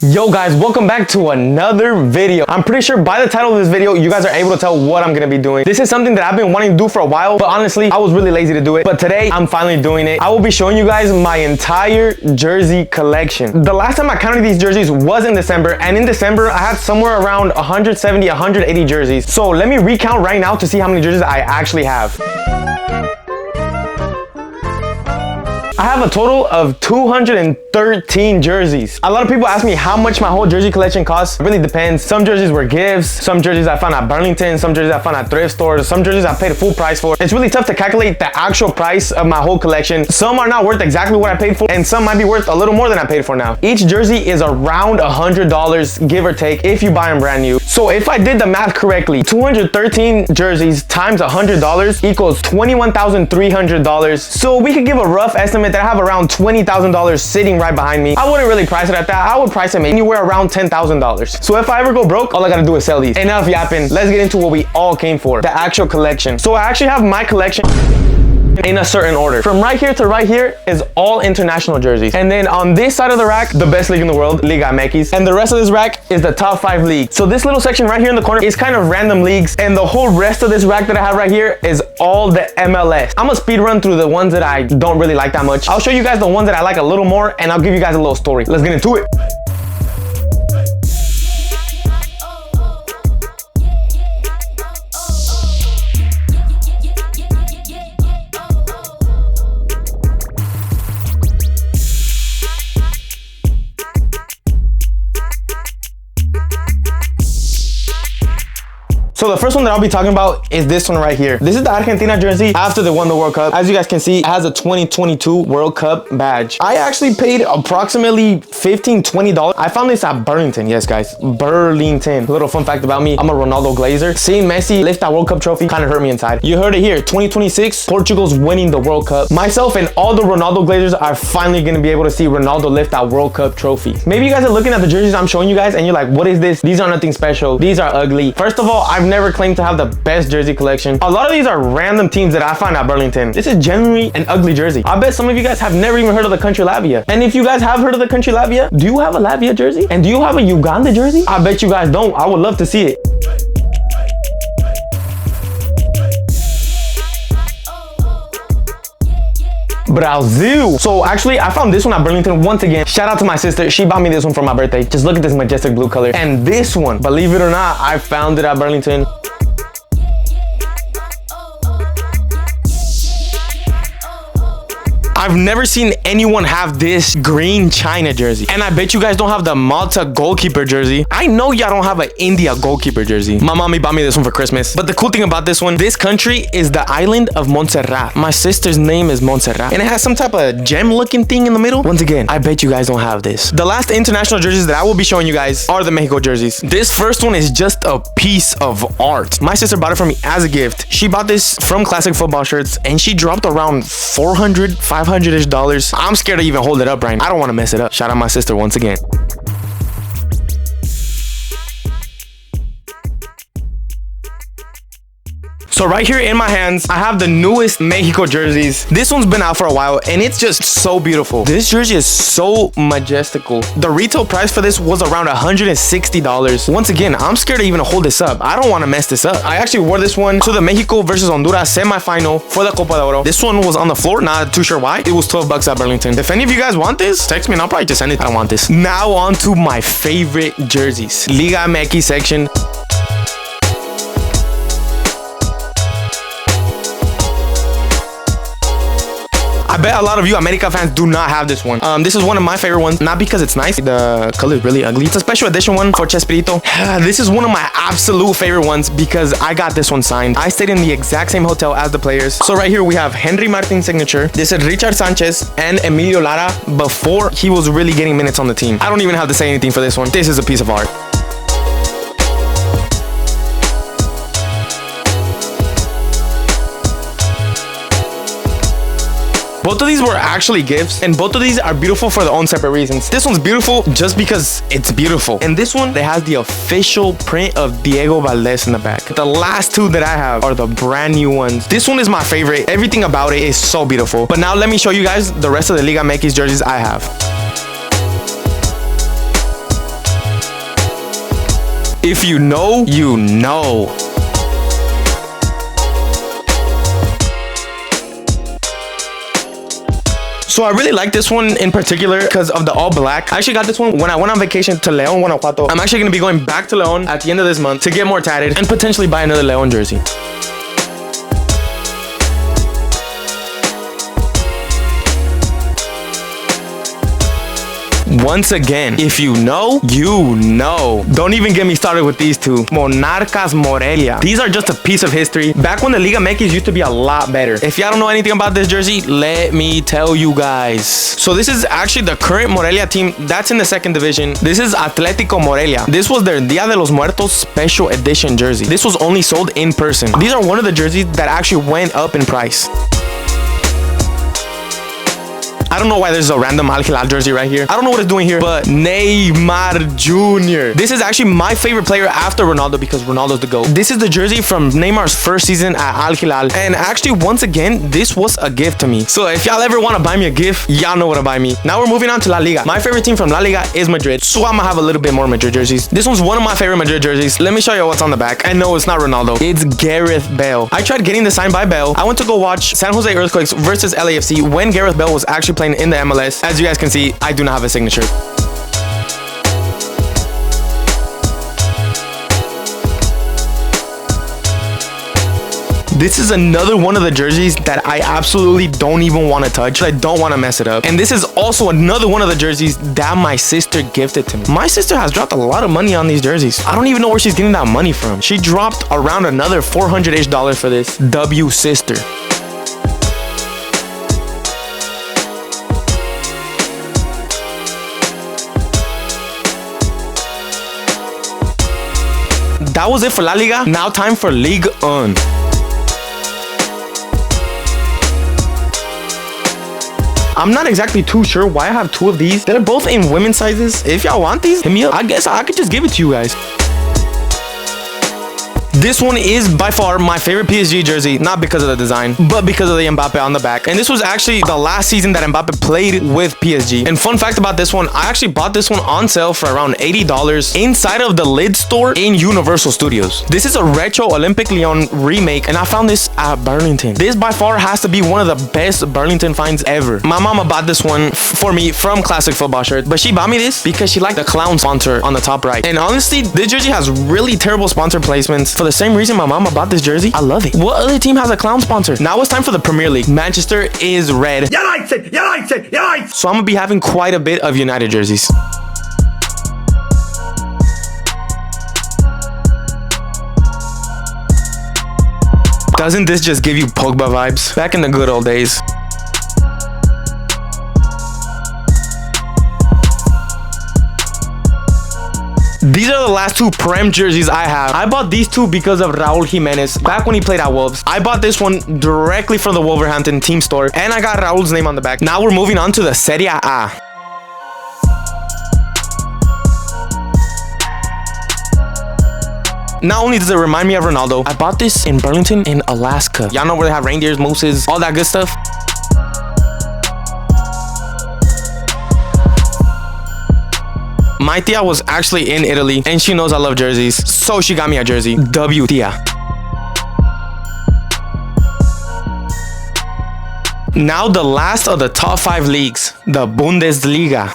Yo guys, welcome back to another video. I'm pretty sure by the title of this video, you guys are able to tell what I'm gonna be doing. This is something that I've been wanting to do for a while, but honestly, I was really lazy to do it. But today, I'm finally doing it. I will be showing you guys my entire jersey collection. The last time I counted these jerseys was in December, and in December, I had somewhere around 170, 180 jerseys. So let me recount right now to see how many jerseys I actually have. I have a total of 213 jerseys. A lot of people ask me how much my whole jersey collection costs. It really depends. Some jerseys were gifts, some jerseys I found at Burlington, some jerseys I found at thrift stores, some jerseys I paid full price for. It's really tough to calculate the actual price of my whole collection. Some are not worth exactly what I paid for, and some might be worth a little more than I paid for now. Each jersey is around $100, give or take, if you buy them brand new. So if I did the math correctly, 213 jerseys times $100 equals $21,300. So we could give a rough estimate that I have around $20,000 sitting right behind me. I wouldn't really price it at that. I would price them anywhere around $10,000. So if I ever go broke, all I gotta do is sell these. Enough yapping. Let's get into what we all came for, the actual collection. So I actually have my collection in a certain order. From right here to right here is all international jerseys. And then on this side of the rack, the best league in the world, Liga MX. And the rest of this rack is the top 5 leagues. So this little section right here in the corner is kind of random leagues. And the whole rest of this rack that I have right here is all the MLS. I'm gonna speed run through the ones that I don't really like that much. I'll show you guys the ones that I like a little more, and I'll give you guys a little story. Let's get into it. So the first one that I'll be talking about is this one right here. This is the Argentina jersey after they won the World Cup. As you guys can see, it has a 2022 World Cup badge. I actually paid approximately $15, $20. I found this at Burlington. Yes, guys, Burlington. A little fun fact about me, I'm a Ronaldo glazer. Seeing Messi lift that World Cup trophy kind of hurt me inside. You heard it here, 2026, Portugal's winning the World Cup. Myself and all the Ronaldo glazers are finally gonna be able to see Ronaldo lift that World Cup trophy. Maybe you guys are looking at the jerseys I'm showing you guys and you're like, what is this? These are nothing special. These are ugly. First of all, I've never claimed to have the best jersey collection. A lot of these are random teams that I find at Burlington. This is genuinely an ugly jersey. I bet some of you guys have never even heard of the country Latvia. And if you guys have heard of the country Latvia, do you have a Latvia jersey? And do you have a Uganda jersey? I bet you guys don't. I would love to see it. Brazil. So actually, I found this one at Burlington once again. Shout out to my sister. She bought me this one for my birthday. Just look at this majestic blue color. And this one, believe it or not, I found it at Burlington. I've never seen anyone have this green China jersey. And I bet you guys don't have the Malta goalkeeper jersey. I know y'all don't have an India goalkeeper jersey. My mommy bought me this one for Christmas. But the cool thing about this one, this country is the island of Montserrat. My sister's name is Montserrat. And it has some type of gem looking thing in the middle. Once again, I bet you guys don't have this. The last international jerseys that I will be showing you guys are the Mexico jerseys. This first one is just a piece of art. My sister bought it for me as a gift. She bought this from Classic Football Shirts and she dropped around $400, $500-ish. I'm scared to even hold it up right now. I don't want to mess it up. Shout out my sister once again. So right here in my hands, I have the newest Mexico jerseys. This one's been out for a while and it's just so beautiful. This jersey is so majestical. The retail price for this was around $160. Once again, I'm scared to even hold this up. I don't want to mess this up. I actually wore this one to the Mexico versus Honduras semifinal for the Copa de Oro. This one was on the floor, not too sure why. It was $12 at Burlington. If any of you guys want this, text me and I'll probably just send it. I don't want this. Now on to my favorite jerseys. Liga MX section. I bet a lot of you America fans do not have this one. This is one of my favorite ones, not because it's nice. The color is really ugly. It's a special edition one for Chespirito. This is one of my absolute favorite ones because I got this one signed. I stayed in the exact same hotel as the players. So right here we have Henry Martin's signature. This is Richard Sanchez and Emilio Lara before he was really getting minutes on the team. I don't even have to say anything for this one. This is a piece of art. Both of these were actually gifts, and both of these are beautiful for their own separate reasons. This one's beautiful just because it's beautiful. And this one, they has the official print of Diego Valdez in the back. The last two that I have are the brand new ones. This one is my favorite. Everything about it is so beautiful. But now let me show you guys the rest of the Liga MX jerseys I have. If you know, you know. So I really like this one in particular because of the all black. I actually got this one when I went on vacation to León, Guanajuato. I'm actually going to be going back to León at the end of this month to get more tatted and potentially buy another León jersey. Once again, if you know, you know. Don't even get me started with these two. Monarcas Morelia. These are just a piece of history. Back when the Liga MX used to be a lot better. If y'all don't know anything about this jersey, let me tell you guys. So this is actually the current Morelia team that's in the second division. This is Atlético Morelia. This was their Dia de los Muertos special edition jersey. This was only sold in person. These are one of the jerseys that actually went up in price. I don't know why there's a random Al Hilal jersey right here. I don't know what it's doing here, but Neymar Jr. This is actually my favorite player after Ronaldo because Ronaldo's the GOAT. This is the jersey from Neymar's first season at Al Hilal. And actually, once again, this was a gift to me. So if y'all ever want to buy me a gift, y'all know what to buy me. Now we're moving on to La Liga. My favorite team from La Liga is Madrid. So I'm gonna have a little bit more Madrid jerseys. This one's one of my favorite Madrid jerseys. Let me show you what's on the back. I know it's not Ronaldo. It's Gareth Bale. I tried getting this signed by Bale. I went to go watch San Jose Earthquakes versus LAFC when Gareth Bale was actually playing in the MLS. As you guys can see, I do not have a signature. This is another one of the jerseys that I absolutely don't even want to touch. I don't want to mess it up. And this is also another one of the jerseys that my sister gifted to me. My sister has dropped a lot of money on these jerseys. I don't even know where she's getting that money from. She dropped around another $400-ish for this. W sister. That was it for La Liga. Now time for Ligue 1. I'm not exactly too sure why I have two of these. They're both in women's sizes. If y'all want these, hit me up. I guess I could just give it to you guys. This one is by far my favorite PSG jersey, not because of the design, but because of the Mbappe on the back. And this was actually the last season that Mbappe played with PSG. And fun fact about this one, I actually bought this one on sale for around $80 inside of the Lid store in Universal Studios. This is a retro Olympic Lyon remake, and I found this at Burlington. This by far has to be one of the best Burlington finds ever. My mama bought this one for me from Classic Football Shirt, but she bought me this because she liked the clown sponsor on the top right. And honestly, this jersey has really terrible sponsor placements. For the same reason my mama bought this jersey, I love it. What other team has a clown sponsor? Now it's time for the Premier League. Manchester is red. United! So I'm gonna be having quite a bit of United jerseys. Doesn't this just give you Pogba vibes? Back in the good old days. These are the last two Prem jerseys I have. I bought these two because of Raul Jimenez back when he played at Wolves. I bought this one directly from the Wolverhampton team store, and I got Raul's name on the back. Now we're moving on to the Serie A. Not only does it remind me of Ronaldo, I bought this in Burlington in Alaska. Y'all know where they have reindeers, mooses, all that good stuff? My tia was actually in Italy and she knows I love jerseys, so she got me a jersey. W tia. Now the last of the top 5 leagues, the Bundesliga.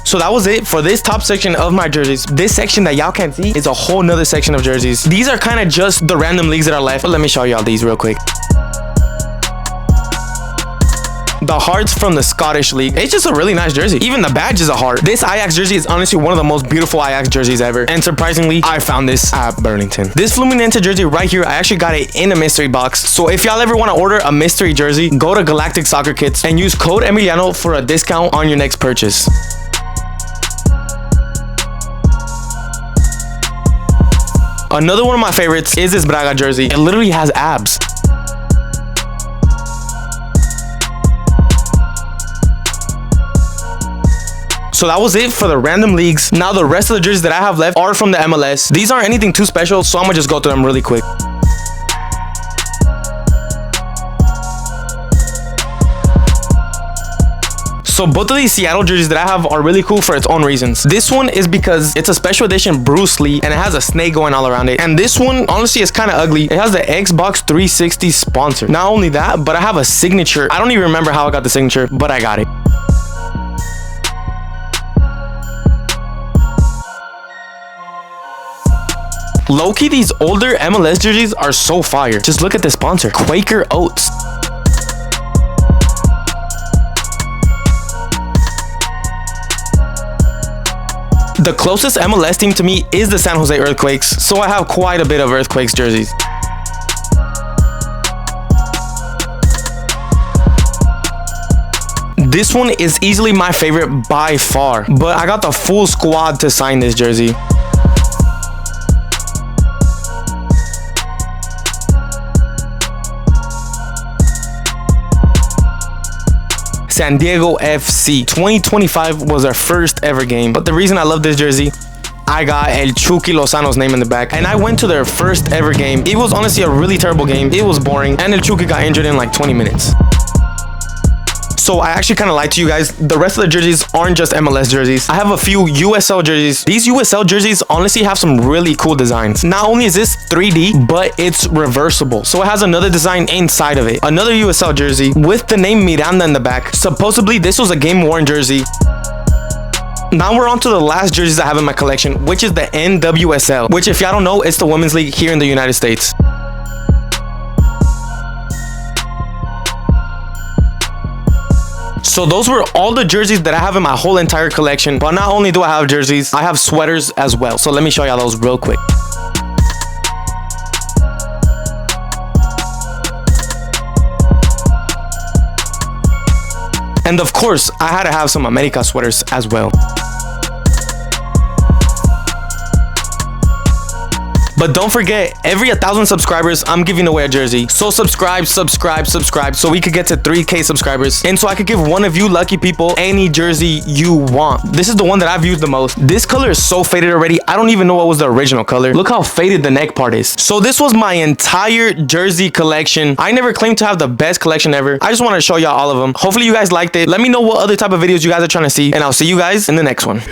So that was it for this top section of my jerseys. This section that y'all can't see is a whole nother section of jerseys. These are kind of just the random leagues that are left, but let me show y'all these real quick. The hearts from the Scottish League. It's just a really nice jersey. Even the badge is a heart. This Ajax jersey is honestly one of the most beautiful Ajax jerseys ever. And surprisingly, I found this at Burlington. This Fluminense jersey right here, I actually got it in a mystery box. So if y'all ever want to order a mystery jersey, go to Galactic Soccer Kits and use code Emiliano for a discount on your next purchase. Another one of my favorites is this Braga jersey. It literally has abs. So that was it for the random leagues. Now the rest of the jerseys that I have left are from the MLS. These aren't anything too special, so I'm gonna just go through them really quick. So both of these Seattle jerseys that I have are really cool for its own reasons. This one is because it's a special edition Bruce Lee and it has a snake going all around it. And this one, honestly, is kind of ugly. It has the Xbox 360 sponsor. Not only that, but I have a signature. I don't even remember how I got the signature, but I got it. Low-key, these older MLS jerseys are so fire. Just look at the sponsor, Quaker Oats. The closest MLS team to me is the San Jose Earthquakes, so I have quite a bit of Earthquakes jerseys. This one is easily my favorite by far, but I got the full squad to sign this jersey. San Diego FC 2025 was our first ever game, but the reason I love this jersey, I got El Chucky Lozano's name in the back, and I went to their first ever game. It was honestly a really terrible game. It was boring, and El Chucky got injured in like 20 minutes. So I actually kind of lied to you guys. The rest of the jerseys aren't just MLS jerseys. I have a few USL jerseys. These USL jerseys honestly have some really cool designs. Not only is this 3D, but it's reversible. So it has another design inside of it. Another USL jersey with the name Miranda in the back. Supposedly this was a game-worn jersey. Now we're on to the last jerseys I have in my collection, which is the NWSL, which if y'all don't know, it's the women's league here in the United States. So those were all the jerseys that I have in my whole entire collection. But not only do I have jerseys, I have sweaters as well. So let me show y'all those real quick. And of course, I had to have some America sweaters as well. But don't forget, every 1,000 subscribers, I'm giving away a jersey. So subscribe so we could get to 3K subscribers. And so I could give one of you lucky people any jersey you want. This is the one that I've used the most. This color is so faded already. I don't even know what was the original color. Look how faded the neck part is. So this was my entire jersey collection. I never claimed to have the best collection ever. I just want to show y'all all of them. Hopefully you guys liked it. Let me know what other type of videos you guys are trying to see. And I'll see you guys in the next one.